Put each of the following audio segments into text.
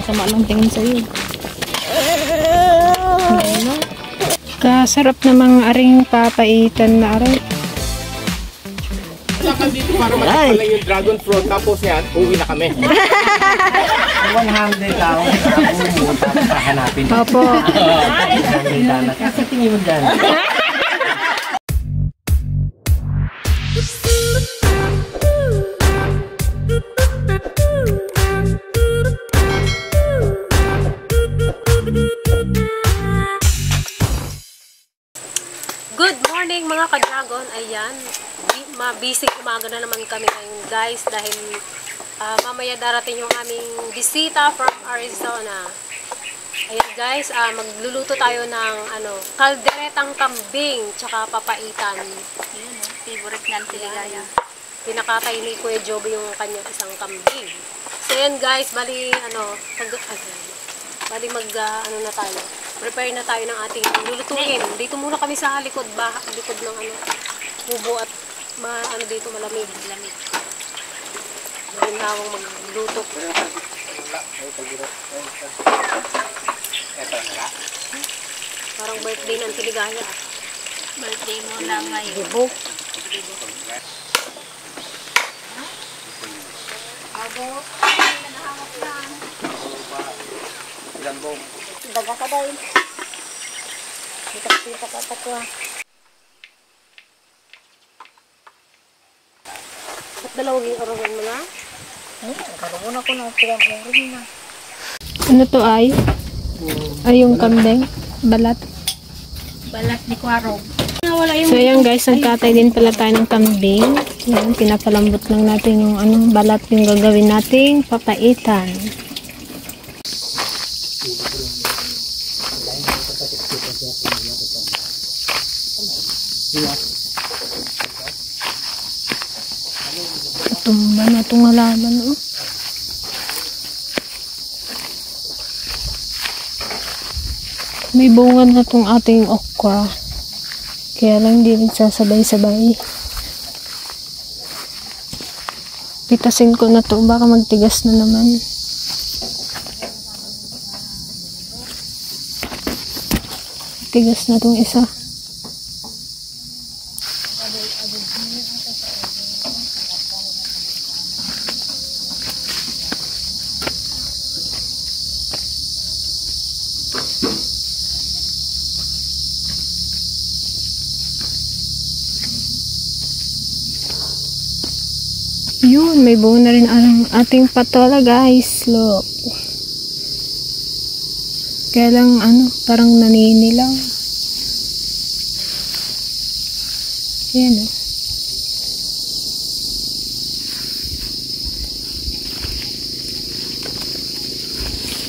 Masama lang tingin sa'yo. Ano? Kasarap na mga aring papaitan na aray. Wala kami dito para matikman lang yung dragon fruit. Tapos yan, uwi na kami. 100 tao. Tapos hahanapin. Opo. Kasi tingin mo dyan. Good morning mga ka-dragon. Ayan, mabisig umaga na naman kami ngayon guys dahil mamaya darating yung aming bisita from Arizona. Ayan guys, magluluto tayo ng kalderetang kambing tsaka papaitan. Ayan, favorite ng Tiligaya. Pinakatay ni Kuya Joby yung kanyang isang kambing. So ayan guys, bali na tayo. Prepare na tayo ng ating lulutuin. Dito muna kami sa likod ng kubo at dito malamig. Ngayon hawang magluto. Parang birthday ng Tiligaya. Birthday mo na ngayon. Dibo. Abo. Daga ka daw. Kita ka takwa. At dalawang orangan mo na? Karoon ako na pinag-orangan na. Ano to ay? Ay yung kambing? Balat? Balat ni Kwarog. So ayan guys, nagkatay din pala tayo ng kambing. Yan, pinapalambot lang natin yung balat yung gagawin nating papaitan. Tumba na itong halaman, oh. May bunga na itong ating okra. Kaya lang hindi nagsasabay-sabay. Pitasin ko na to, baka magtigas na naman. Tigas na itong isa. Yun, may buo na rin ang ating patola guys. Look. Kaya lang parang naninilaw. Yan o.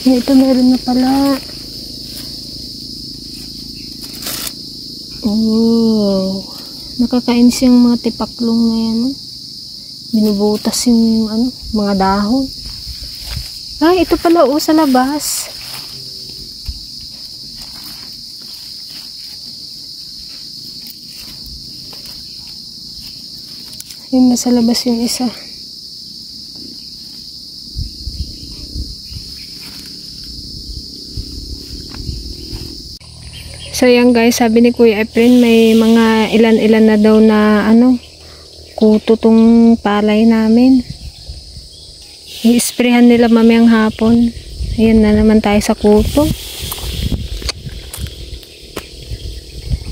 Ito meron na pala. Oh. Nakakainis yung mga tipaklong na yan. Binubutas yung mga dahon. Ay, ito pala sa labas. Yun, nasa labas yung isa. So yan guys, sabi ni Kuya Efren, may mga ilan-ilan na daw na kuto tong palay namin. I-sprayhan nila mamayang hapon. Ayan na naman tayo sa kuto.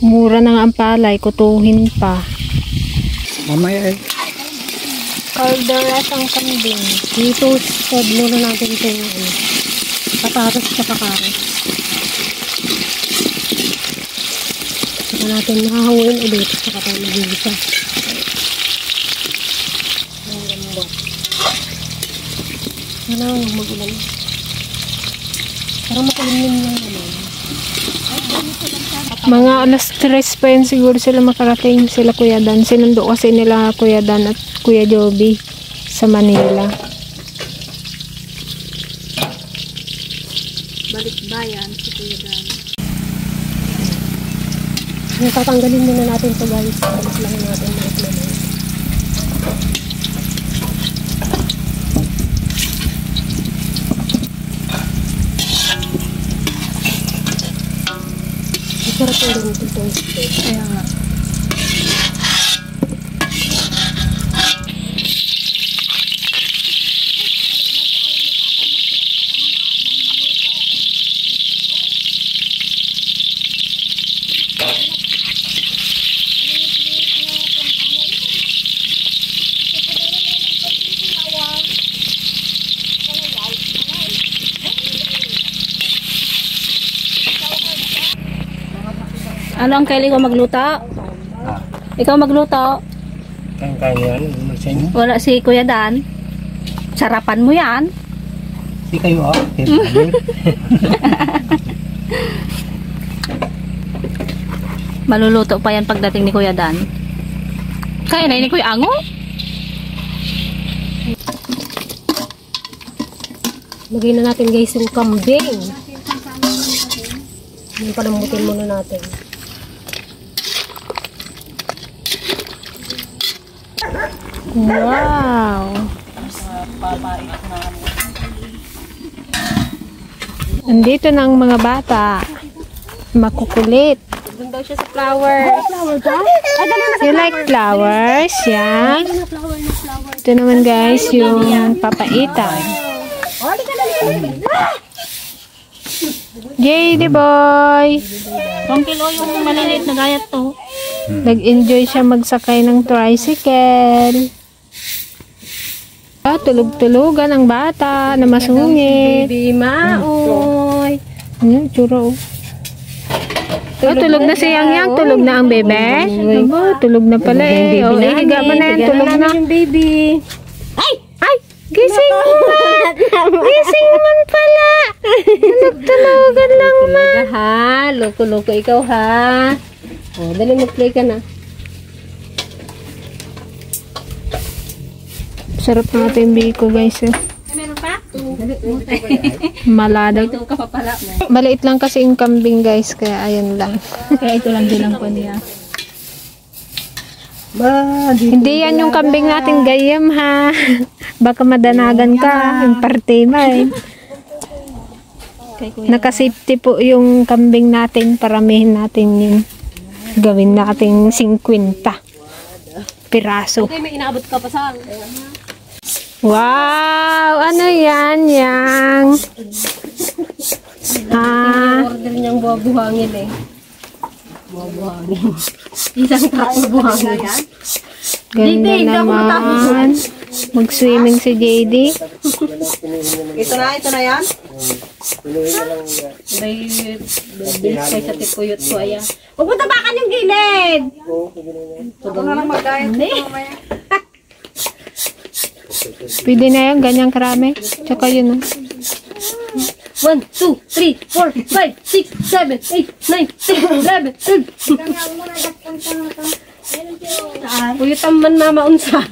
Mura na nga ang palay, kutuhin pa. Mamaya Kalderetang kambing. Dito sa muna natin ito patatas sa kakaros. Saka natin mahahawin ulit saka tayo mag-isa. Ano, mag-ulan. Parang makulimlim lang mga alas 3 pa yun siguro sila makarating, sila Kuya Dan. Sinundo kasi nila Kuya Dan at Kuya Joby sa Manila. Balik bayan si Kuya Dan. Tatanggalin muna natin ito guys. Alis lang natin na itlog. Masarap yung ganito toasted. Kaya nga. Ano ang kailan ko magluto? Ikaw magluto? Kaya yan, magsayin. Wala si Kuya Dan. Sarapan mo yan. Di kayo Maluluto pa yan pagdating ni Kuya Dan. Kaya na ni Kuya Ango? Lagay na natin guys yung kambing. Yung palambutin muna natin. Wow! Andito na ang mga bata. Makukulit. Doon daw siya sa flower. Flower ka? You like flowers? Yan. Ito naman guys, yung papaitan. JD boy! 1 kilo yung maliliit na gayat to. Nag-enjoy siya magsakay ng tricycle. Tulog-tulogan ang bata na masungit. Baby maoy. Ano, tsura oh. Tulog na si Yang. Tulog na ang bebe. Aba, tulog na pala eh. Oh, higa mo na yan. Tulog na. Yung baby. Ay! Gising man! Gising man pala! Tulog-tulogan lang man. Talaga ha. Loko-loko ikaw ha. Oh, dali mag-play ka na. Sarap na ito yung biko guys eh. Meron pa? Maladag. Ito ka pa pala. Maliit lang kasi yung kambing guys, kaya ayan lang. Kaya ito lang din ang pan niya. Hindi yan yung kambing natin gayam ha. Baka madanagan ka. Yung parte man. Nakasafety po yung kambing natin. Paramihin natin yung gawin natin 50 piraso. Okay, may inaabot ka pa sa Wow! Ano yan, Yang? order niyang buha-buhangin eh. Buha-buhangin. Isang tapo buhangin. Ganda naman. Mag-swimming si JD. Ito na yan? May bilis kayo sa tipuyot ko ayan. Pupunta ba ka yung gilid? Ito na lang mag-diet. Pwede na yan, ganyang karami. Tsaka yun. 1, 2, 3, 4, 5, 6, 7, 8, 9, 10, 11, 12. Puyutan man mama unsa.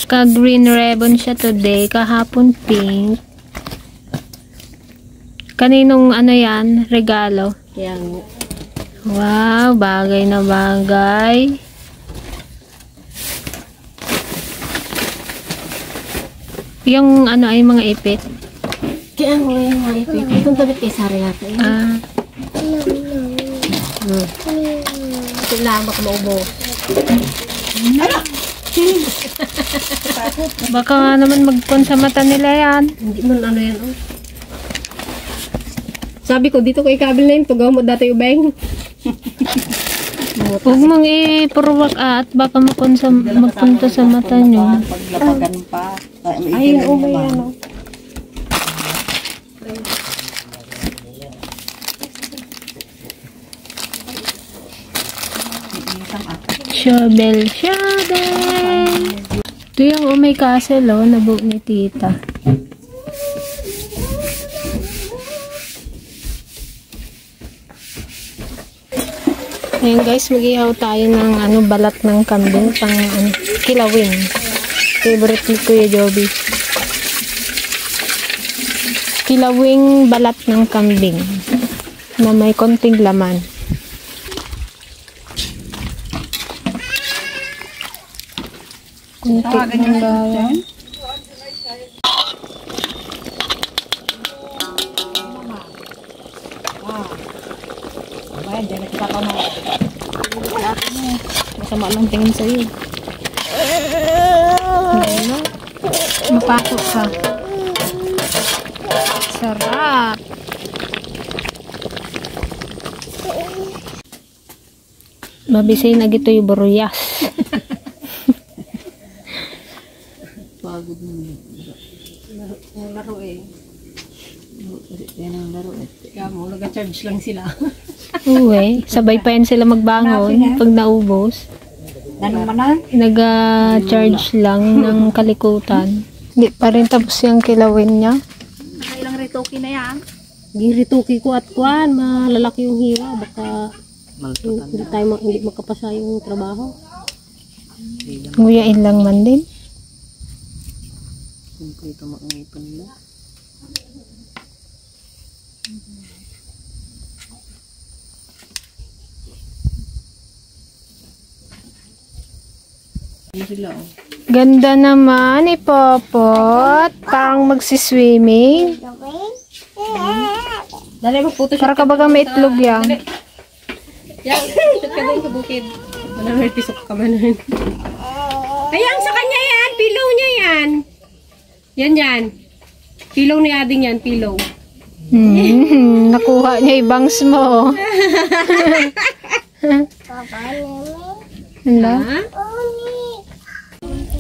Ka-green ribbon siya today. Kahapon pink. Kaninong ano yan? Regalo. Yan. Wow, bagay na bagay. Yung ano ay mga ipit. Kaya mo yung mga ipit. Itong tabit kay Sara yata. Ah, Ito lang baka maubo. baka nga naman magpon sa mata nila yan. Hindi man ano yan. Oh. Sabi ko dito kay kabil na yun. Tugaw mo dati ubeng. Huwag mong ipurwak at baka magpunta sa mata nyo. Paglapagan pa. Ayun o may ano. Shovel. Ito yung umay castle oh, nabuo ni tita. Ayan guys, mag-ihaw tayo ng ano, balat ng kambing pang ano, kilawin. Favorite ni Kuya Joby. Kilawing balat ng kambing na may konting laman. Kunti ng bawang. Diyan nakita mo. Masama lang tingin sa'yo. Ano? Mapasok ka. Sarap. Mabisay na gito yung boruyas. Pagod mo. Laro eh. Yan ang laro eh. Kaya mo, nag-charge lang sila. Uwe, sabay pa yan sila magbangon pag naubos. Ganun man na? Nag-charge lang ng kalikutan. Hindi pa rin tapos yung kilawin niya. Ilang retoki na yan. Girituki ko at kuan, malalaki yung hiwa. Baka hindi makapasa yung trabaho. Nguyain lang man din. Ito makangipon na. Ganda naman ni Popot. Parang magsiswimming. Dali, magputo Para ka baga may itlog yan. Yan, shoot ka doon sa bukid. Wala may pisok ka man. Ayan, sa kanya yan. Pillow niya yan. Yan. Pillow ni Ading yan, pillow. Nakuha niya ibangs mo. Hala. Ha?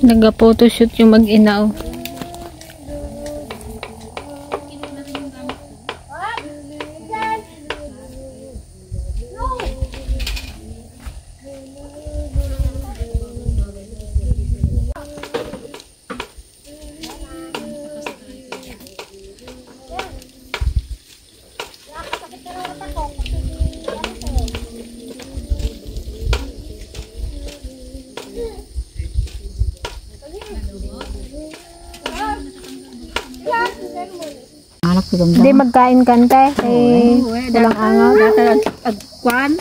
Nag-photoshoot yung mag-ina. Anak ko Hindi magkain kante. Walang angaw. Agkwan.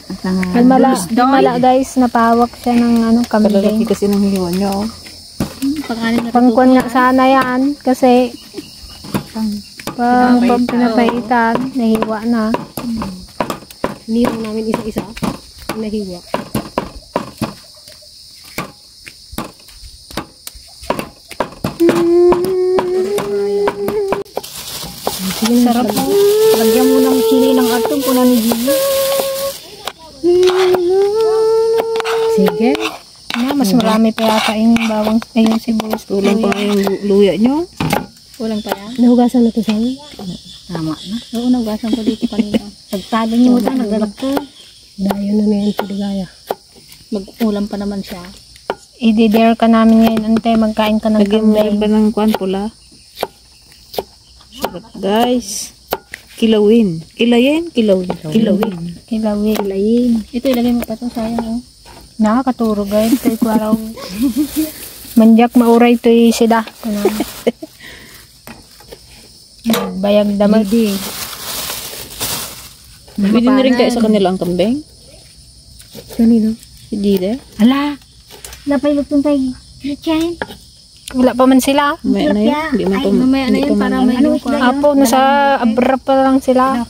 Mala guys, napawak siya ng kambing. Kasi nang hiwan nyo. Pangkwan nga sana yan. Kasi pag pinapaitan, nahiwa na. Nirang namin isa-isa. Nahiwa. Sarap po. Lagyan mo ng chili ng atong punan ni Gigi. Sige. Mas marami pa yata yung bawang, yung sibuyas. Kulang pa yung luya nyo. Kulang pa yan. Nahugasan na to sa amin. Tama na. Oo, nahugasan ko dito kanina. Pagtado nyo ito, nagdalag ko. Dayo na na yung puligaya. Mag-ulam pa naman siya. I-dare ka namin ngayon, ante. Magkain ka ng kambing. ba ng kwan pula? Sarap guys. Kilawin. Kilawin. Kilawin. Ito ilagay mo pa ito. Sayang oh. Nakakaturo guys. Ito yung araw. Manjak mauray ito yung sida. Bayag damay. Pwede na rin kayo sa kanila ang kambing? Kanino? Si Dide? Hala. Napay lutong tayo. Chain. Wala pa man sila. Mamaya na yun. Hindi man pa. Mamaya na yun para may Apo, nasa abra pa lang sila.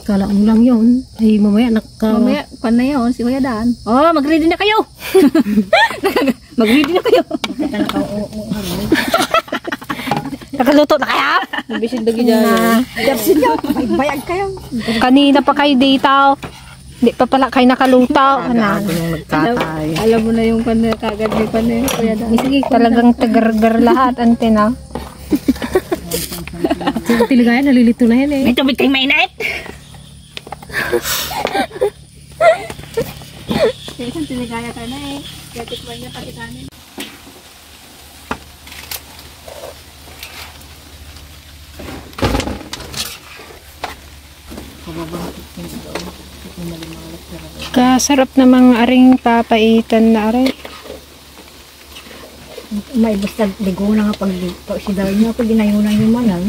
Kala mo lang yun. Ay, mamaya Mamaya, pan na yun. Si Kuya Dan. Oh, mag-ready na kayo. Mag-ready na kayo. Nakaluto na kaya? Nabisin dagi dyan. bayag kayo. Kanina pa kayo dito. Hindi pa pala kayo nakalutaw. Alam mo na yung pan kagad may pan na Kuya Dan. Sige, talagang tagar-gar lahat. Ante na. Sa tiligaya, nalilito na yan eh. May tubig kayong mainait. Isang tiligaya ka na eh. Kaya tikman niya pati kanin. Kasarap na mga aring papaitan na aray. May basta ligo na nga pag si daw niya pag ginayunan yung manang.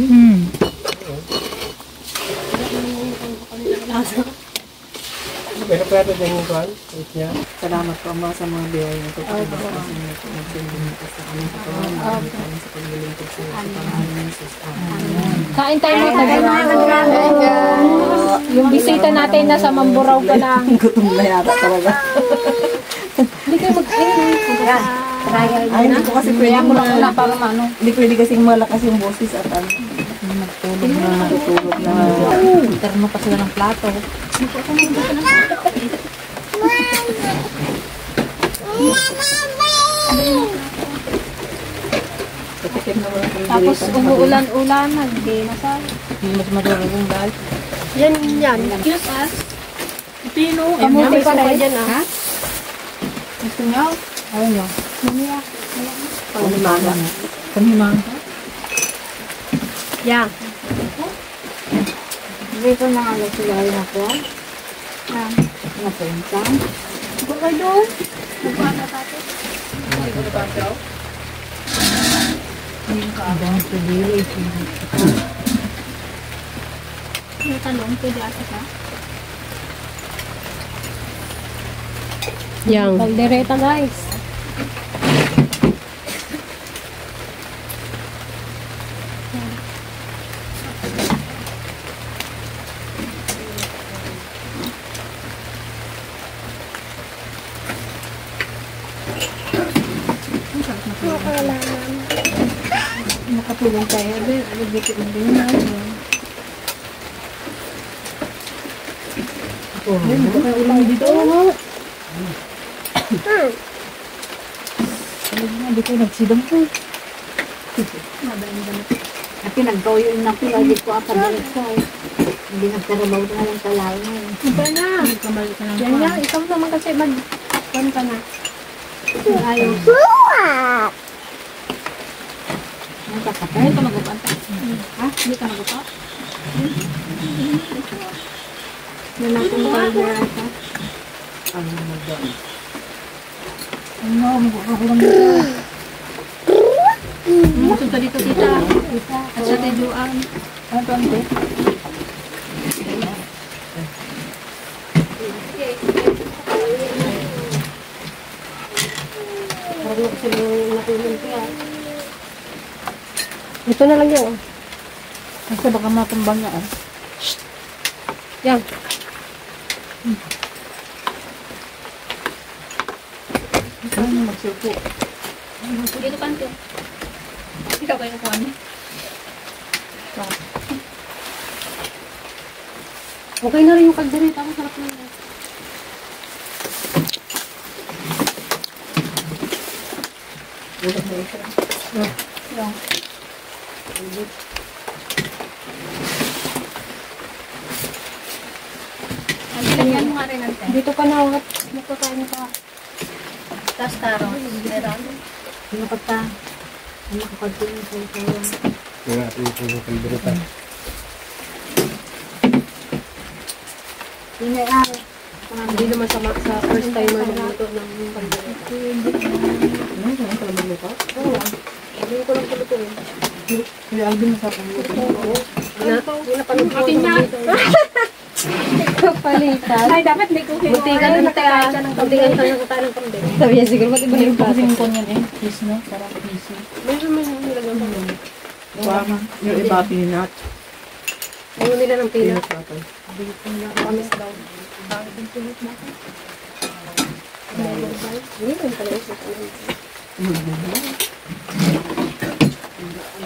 Pero pwede din yung kwan? Niya. Salamat po mga sa mga biyaya ng pagkakabas kasi nagsindin ko sa aming katawan. Maraming kami sa paglilingkod sa pangalan ng Jesus. Amen. Kain tayo mga tagal. Yung bisita natin nasa Mamburao pa lang. Gutom na yata talaga. Hindi kayo Ay, hindi ko kasi pwede wala para ano. Hindi pwede kasing malakas yung boses at ano. Natutulog na. Terno pa sila ng plato. Tapos umuulan-ulan, hindi na sa. Mas madurugong dahil. Yan. Excuse us. Pino, kamuti pa tayo dyan ah. Gusto nyo? Ayaw nyo? Panghimaga. Panghimaga? Yan. Dito na nga nagsilahin ako. Napuntan. Bukay doon. Bukay na tayo. Ibang pagili. May tanong, pwede asa ka? Yang. Kaldereta guys. Makatulong tayo. Bigit mo din na. Ulang dito. Hindi ko nagsidam ko. At pinagkauyo na pinagit ko ang kabalik ko. Hindi nagkarabaw na lang sa lawan. Iba na. Yan nga. Ikaw naman kasi mag-pan ka na. Ayaw. Ang kakapay. Hindi ka mag-upan. Ha? Hindi ka mag-upa? Yan akong kaldereta. Ano, mag-upan dito. Punta dito tita. At sa tijuan. Ano to, ante? Ito na lang yan. Kasi baka matumbang niya. Yan. Ano magsupo? Dito kanto. Ikaw kayo nakuha niya. Okay na rin yung kaldereta. Masarap na yun. Tingnan mo nga rin natin. Dito ka na. Makakain ka. Tapos taro. Meron. Ano ka pa? Ano ka pagtingin sa ikaw? Yung ating yung kaldereta. Inay Hindi naman sa first timer magluto ng kaldereta. Oo. Hindi ko lang pulutuin. Hindi, Alvin masarap ang luto. Hindi na panong akin na. Palitan. Ay, dapat may cooking. Muntikan na nakakain ka ng kambing. Ang kanya kakain ng kambing. Sabi niya siguro, ba't iba Hindi yung ko kasi plato? yung konyan eh. Cheese, no? Sarap cheese. Meron man yung nilagyan pa mo. Yung iba, peanut. Ayaw nila ng peanut. Kamis daw. Hindi ko pala isa.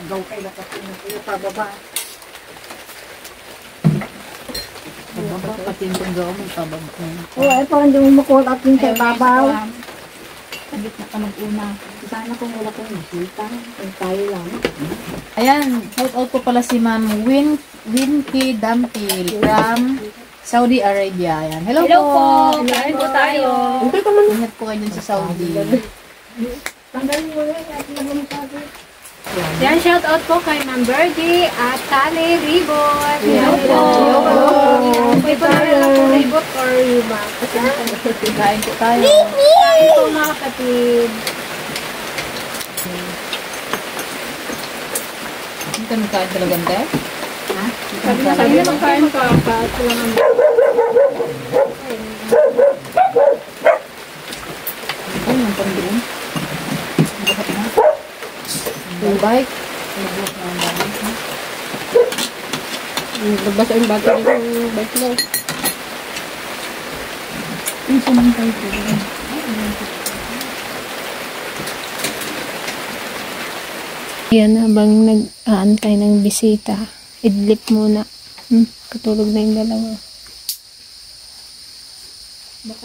Gaw kay lakas yung pababa. Pati yung panggawa mo, tabag ko. Oo, ay parang hindi mo makulat yung sa babaw. Sa gitna ka mag-una. Sana kung wala kong bisita. Kung tayo lang. Ayan, shout out po pala si Ma'am Winky Dampil from Saudi Arabia. Ayan. Hello po! Kain po tayo. Ingat po kayo dun sa Saudi. Tanggalin mo yan at lagyan mo sabi. Yan, shout out po kay Ma'am Birdie at Tali Ribot. Hello po. May pangalan lang po Ribot or Riba. Kain po tayo. Kain po mga kapatid. Hindi ka nagkain talaga, Ante? Ha? Sabi na magkain ka. Kahit wala naman. Ay, yung pang-doon. Bakit na? Yung bike. Nagbasa yung battery ng bike mo. Yan, habang nag-aantay ng bisita, idlip muna. Katulog na yung dalawa.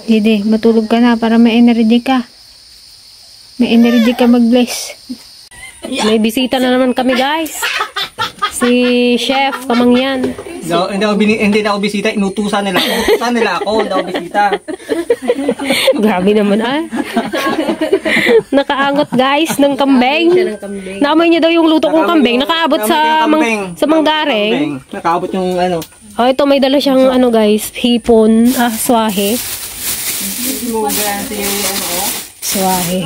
Hindi, matulog ka na para may energy ka. May energy ka mag-bless. May bisita na naman kami, guys. Si Chef Kamangyan. Hindi na ako bisita, inutusan nila ako. Inutusan nila ako, hindi ako bisita. Grabe naman Nakaangot guys ng kambing. Naamoy niya daw yung luto kong kambing. Nakaabot sa manggaring. Nakaabot yung ano. Oh, ito may dala siyang ano guys, hipon, swahe. Swahe.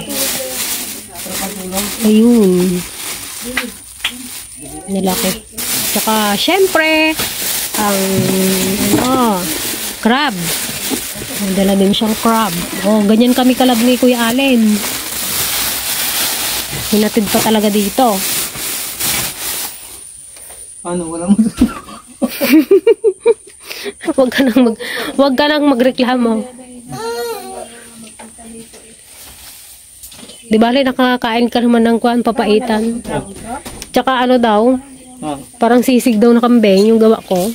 Ayun. Nalaki. Tsaka syempre ang crab. May dala din siyang crab. Oh, ganyan kami kalab ni Kuya Allen. Hinatid pa talaga dito. Ano, wala mo. Wag ka nang magreklamo. Di bale nakakain ka naman ng kuan papaitan. Tsaka ano daw? Parang sisig daw na kambing yung gawa ko.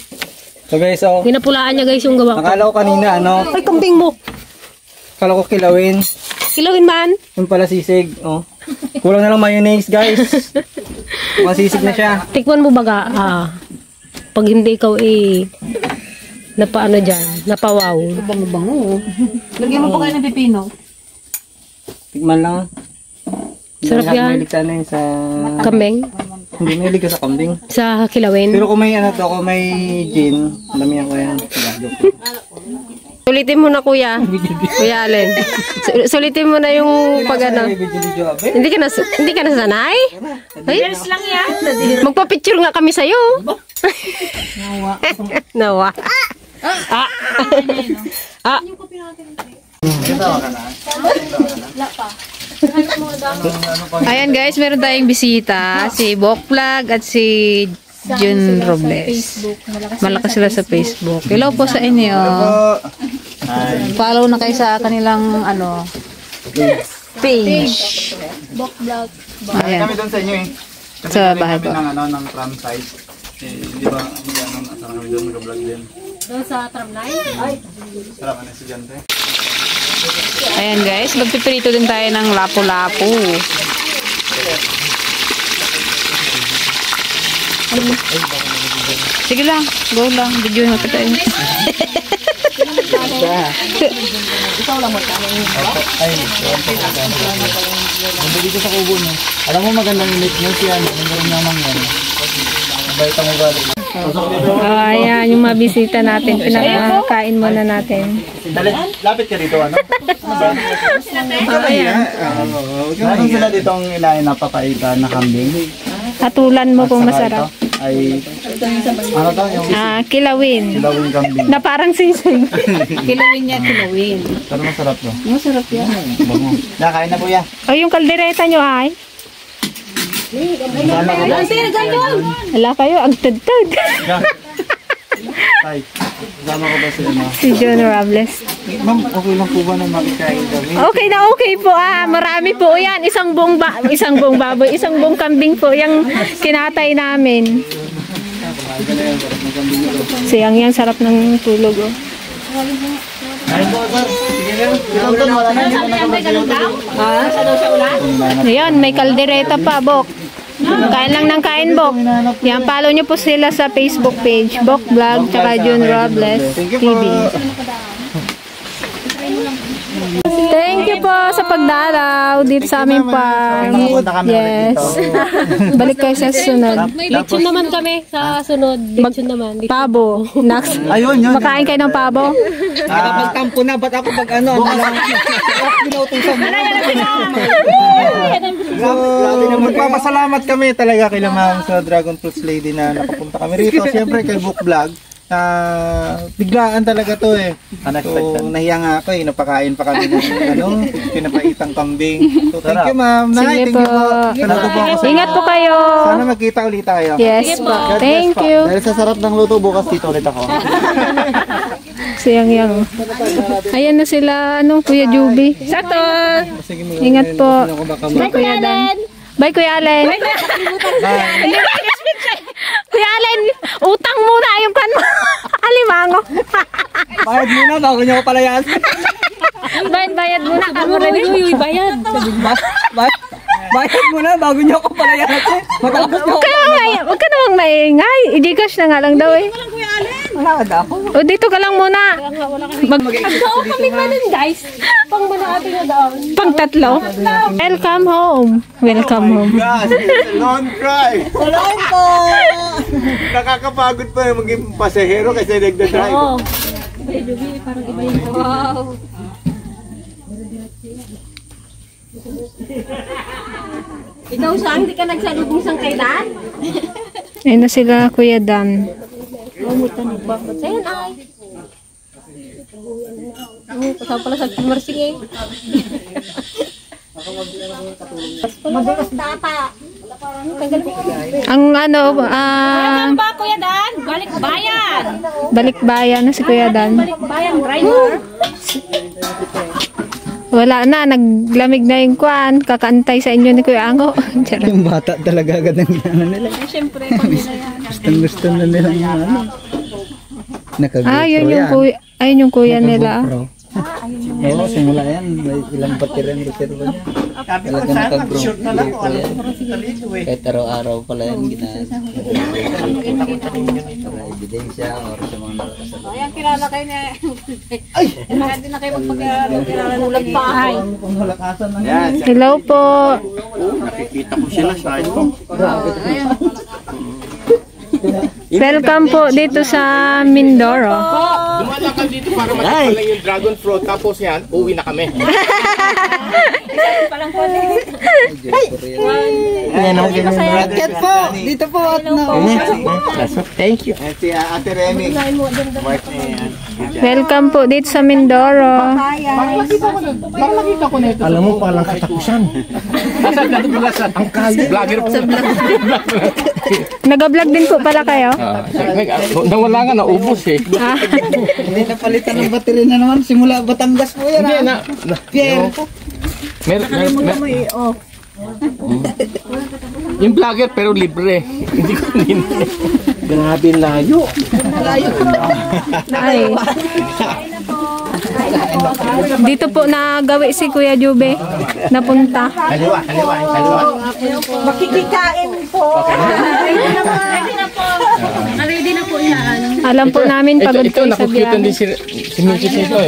So guys, oh. Pinapulaan niya guys yung gawa ko. Nakala ko kanina, ano? Ay, kambing mo! Akala ko kilawin. Kilawin man? Yung pala sisig, oh. Kulang na lang mayonnaise, guys. Masisig na siya. Tikman mo baga, pag hindi ikaw napaano dyan, napawaw. Bango-bango. Lagyan mo pa kayo ng pipino. Tikman lang. Sarap yan. Mahilig sana yun sa... Kambing? Hindi, mahilig ka sa kambing. Sa kilawin? Pero kung may ano to, kung may gin, damihan ko yan. Sulitin mo na kuya. Kuya Allen. Sulitin mo na yung pag ano. Hindi ka na sanay? Years lang yan. Magpa-picture nga kami sa'yo. Nawa. Ayan guys, meron tayong bisita. Si Bok Vlog at si Jun Robles. Malakas sila sa Facebook. Hello po sa inyo. Follow na kayo sa kanilang page. Bok vlog. Ayan. Kami doon sa inyo eh. Kasi Sa galing bahay kami ko. ng tram site. Di ba, asama kami doon, mag-vlog din. Doon sa tramline? Sarap ka na estudyante. Ayan guys, magpipirito din tayo ng lapu-lapu. Sige lang, go lang. Video mo pa tayo. Dito sa kubo niyo. Alam mo magandang init niyo siya. Meron naman yan. Baita mo galing. Ayan, yung mabisita natin. Pinakain muna natin. Lapit ka dito, ano? Ayan. Meron sila ditong ilahin na papaitan na kambing. Hatulan mo kung masarap. Ay, ano to? Yung Kilawin. silawing kambing. Na parang sisig. Kilawin niya, kilawin. Pero masarap to. Masarap yan. Bango. Nakain na po yan. O yung kaldereta nyo ay? Wala kayo, ang tad-tad. Ay, kasama ko ba si ano? Si John Robles. Ma'am, okay lang po ba na makikain kami? Okay na okay po marami po yan. Isang buong baboy, isang buong kambing po yung kinatay namin. Siyang yan, sarap ng tulog oh. Ay po, sir. Sige lang. Ilang doon, wala na. Ayan, may kaldereta pa, Bok. Kain lang ng kain, Bok. Yan, follow nyo po sila sa Facebook page, Bok Vlog, tsaka John Robles TV. Thank you po sa pagdalaw dito sa aming farm. Yes. Balik kayo sa sunod. May lechon naman kami sa sunod. Lechon naman. Pabo. Next. Ayun, yun. Makain kayo ng pabo? Nakapagtampo na, ba't ako pag ano? Binautusan mo. Grabe naman. Magpapasalamat kami talaga kay Ma'am sa Dragon Fruits Lady na nakapunta kami rito. Siyempre kay Book Vlog. Biglaan talaga to eh. So, nahiya nga ako eh. Napakain pa kami ng pinapaitang kambing. So, thank you ma'am. Nay, Sige thank you po. po. Saludo po ako sa Ingat po kayo. Sana magkita ulit tayo. Yes po. God bless Thank po. you. Dahil sa sarap ng luto, bukas dito ulit ako. Siyang-yang. Ayan na sila, Kuya Juby. Sakto. Ingat po. Bye, Kuya Dan. Bye, Kuya Allen. Kuya Allen, utang muna yung kan mo. Alimango. Bayad muna bago niyo ako palayan. Bayad muna. Bayad. Bayad muna bago niyo ako palayan. Matapos niyo. Huwag ka namang maingay. I-Gcash na nga lang daw eh. Wala ka ako. O dito ka lang muna. Oo, kami manan guys. Pang manati na daon. Pang tatlo. Welcome home. Welcome home. Gosh, long drive. Tuloy po! Nakakapagod pa yung maging pasahero kasi nagda-drive. Oo. Ikaw saan? Hindi ka nagsalubong sang kailan? Ayun na sila, Kuya Dan. Sayan ay. Kasama pala sa kumarsing eh. Madalas data. Ang Ba, Kuya Dan? Balik bayan. balikbayan na si Kuya Dan. Bayan driver. Wala na, naglamig na yung kwan. Kakaantay sa inyo ni Kuya Ango. Charot. Yung bata talaga agad ang gana nila. Siyempre, pag nila yan. Gusto na nila yung ano. Yun yung kuya. Ayun yung kuya nila. Oo, simula yan. May ilang battery ang reserva niya. Talaga naka-grow. Kahit araw-araw pala yan ginagawa. Para ebidensya or sa mga nakasalaman. Ayan, kilala kayo niya. Ay! Hindi na kayo magpagkilala ng ulag bahay. Yan, Hello po. nakikita ko sila sa ito. Welcome po dito sa Mindoro. Lumalakad dito para matikman lang yung dragon fruit. Tapos yan, uwi na kami. Racket po! Dito po at Thank you. Si Ate Remy. Welcome po dito sa Mindoro. Alam mo palang katapusan. Ang kali. Vlogger po. Nag-vlog din po pala kayo. Nawala nga, naubos eh. Hindi napalitan ng battery na naman. Simula Batangas po yan. Hindi na. Pierre. Yung vlogger pero libre. Hindi ko din. Grabe layo. Ay. Dito po nagawi si Kuya Jube. Napunta. Kaliwa. Makikikain po. Ready na po yan. Alam po namin pagod Ito, kayo sa nakukyutan din biyahe. si Mrs. nito.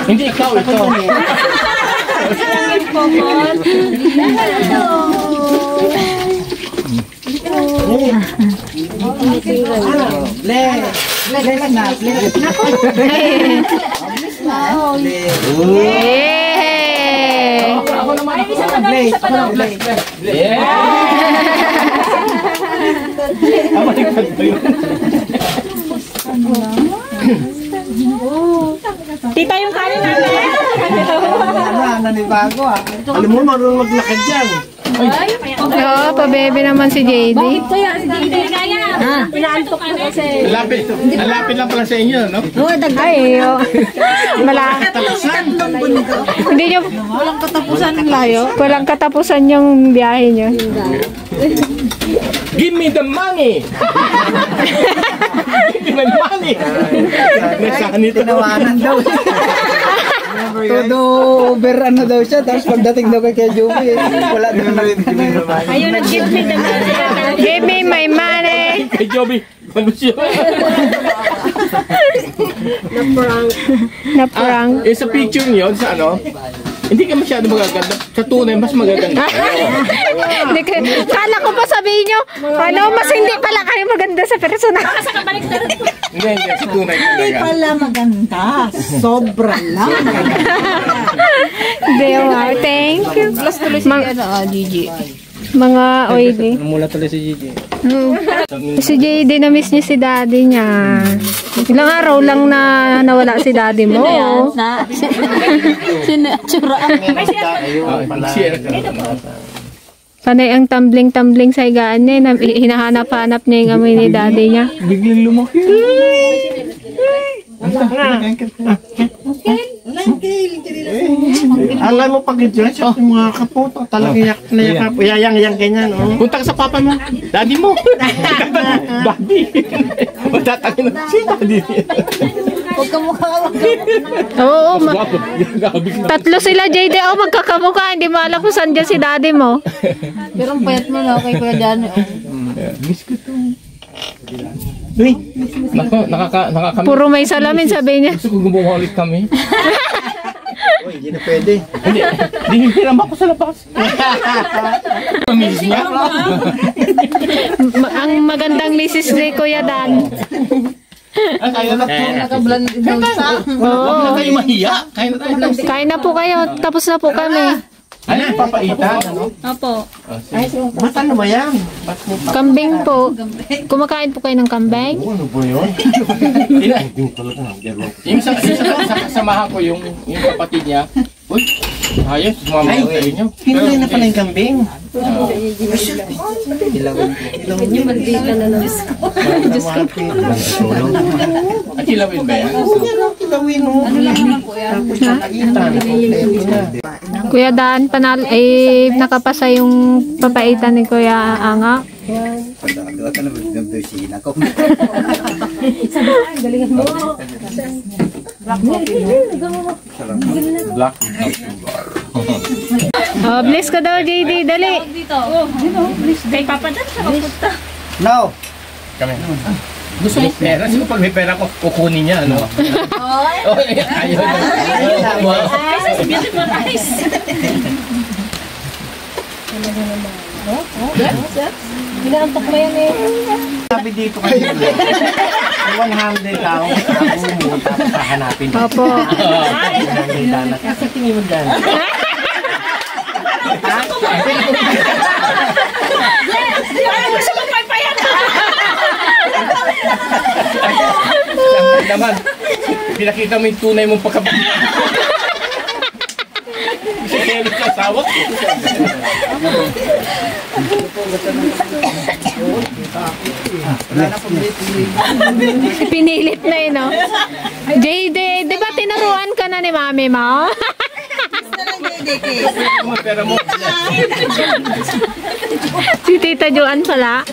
Hindi ikaw, ito. Tita yung kanin namin. Nanibago ah. Alam mo, marunong maglakad dyan. Oo, pabebe naman si JD. Kaya, hindi kaya. Pinaantok ko kasi. Lapit lang pala sa inyo, no? Ay, hindi nyo, Walang katapusan ng layo. walang katapusan yung biyahe nyo. Give me the money! Give me the money! Nasahan nito. Tinawanan daw. Todo over ano daw siya. Tapos pagdating daw kay Joey, wala daw na rin. Ayun, nag-give me the money. Give me my money. Kay Joby, ano siya? Na-prank. Sa picture niyo, sa ano, hindi ka masyado magaganda. Sa tunay, mas magaganda. Hindi ka, kala ko pa sabihin nyo, mas hindi pala kayo maganda sa personal. Hindi, sa tunay Hindi talaga. pala maganda. Sobra lang. Thank you. Plus tuloy si Gigi. Mga oily. Namula tuloy si Gigi. Si JD na miss niya si daddy niya. Ilang araw lang na nawala si daddy mo. Panay ang tumbling-tumbling sa higaan niya. Hinahanap-hanap niya yung amoy ni daddy niya. Biglang lumaki. Alam mo pag ito, yung mga kaputo, talagang yak na yakap. Yayang ganyan, oh. Punta ka sa papa mo. Daddy mo. Daddy. Matatangin na si daddy. Huwag ka mukha. Oo, Guwapo. Gabi ka. tatlo sila JD. Oh, magkakamukha. Hindi mo alam kung saan dyan si daddy mo. Pero ang payat mo na, okay kuya dyan. Miss ko to. Uy, nakaka... Puro may salamin, sabi niya. Gusto ko gumawa ulit kami. Uy, hindi na pwede. Hindi hiram ako sa labas. Mamiss niya. Ang magandang misis ni Kuya Dan. Kaya na po. Naka-blend daw sa. Oo. Huwag kayo mahiya. Kaya na tayo. Kain na po kayo. Tapos na po kami. Ano yung papaitan? Opo. Ba't ano ba yan? Kambing po. Kumakain po kayo ng kambing? Ano ba yun? Yung samahan ko yung kapatid niya. Uy, ayos, sumama ko sa inyo. Pinulay na pala yung kambing. At kilawin ba yan? Kilawin mo. Tapos nakaitan. Kuya Dan, nakapasa yung papaitan ni Kuya Anga. Oh, bless ka daw, JD. Dali. No. Kami. Gusto mo pera? Sino pag may pera ko, kukunin niya, ano? Oy! Ayaw na. Ginantok mo yan eh. Sabi dito kayo. 100 tao. Ako mo. Tapos hahanapin. Opo. 100 dalat. Kasi tingin mo dyan. Naman, pinakita mo yung tunay mong pagkabili. Kasi kaya nagsasawa. Pinilit na eh, no? JD, di ba tinuruan ka na ni mami mo? Pera mo. Si Tita Joan pala.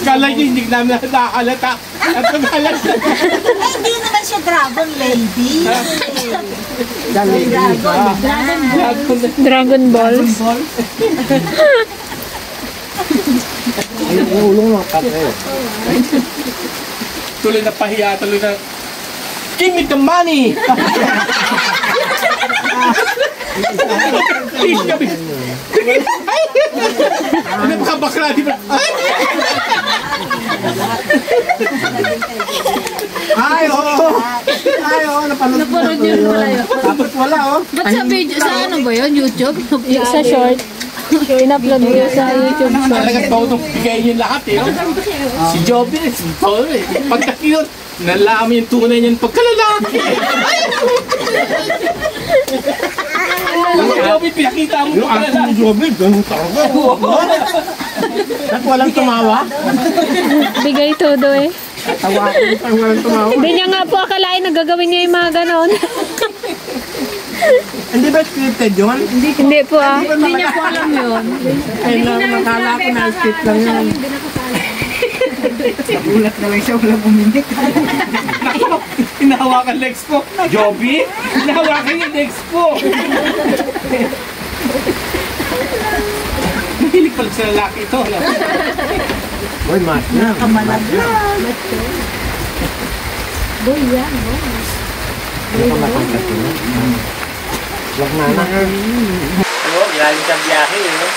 Kala niyo hindi namin nakakalata. At nakakalata. Hindi naman siya dragon lady. Dragon Balls. Yung ulong ng kapre. Tuloy na pahiya, tuloy na... Give me the money! Please kami! Ay! Napakabakla, di ba? Ay, oo! Ay, oo! Napanood yun pala yun. Tapos wala, oh! Ba't sa video, sa ano ba yun? YouTube? Sa short. In-upload ko sa YouTube short. Talagang tawag bigay niyo lahat eh. Si Joby, si Joby. Pagkakiyot, nalaman yung tunay niyan pagkalalaki. Si Joby, pinakita mo Yung aking pagkalalaki. Joby, ganun talaga. At walang tumawa? Bigay todo eh. Tawa ko, walang tumawa. Hindi niya nga po akalain na gagawin niya yung mga ganon. Hindi ba scripted yun? Hindi po ah. Hindi niya po alam yun. Ay, nakala ko na script lang yun. Nagulat na lang siya, wala buminik. Nako, hinahawakan legs ko. Joby, hinahawakan yung legs ko. Mahilig pala sa lalaki ito. Uy, mas na. Mas na. Boy yan. Wag na na. Ano, ginagaling siyang biyahe, eh.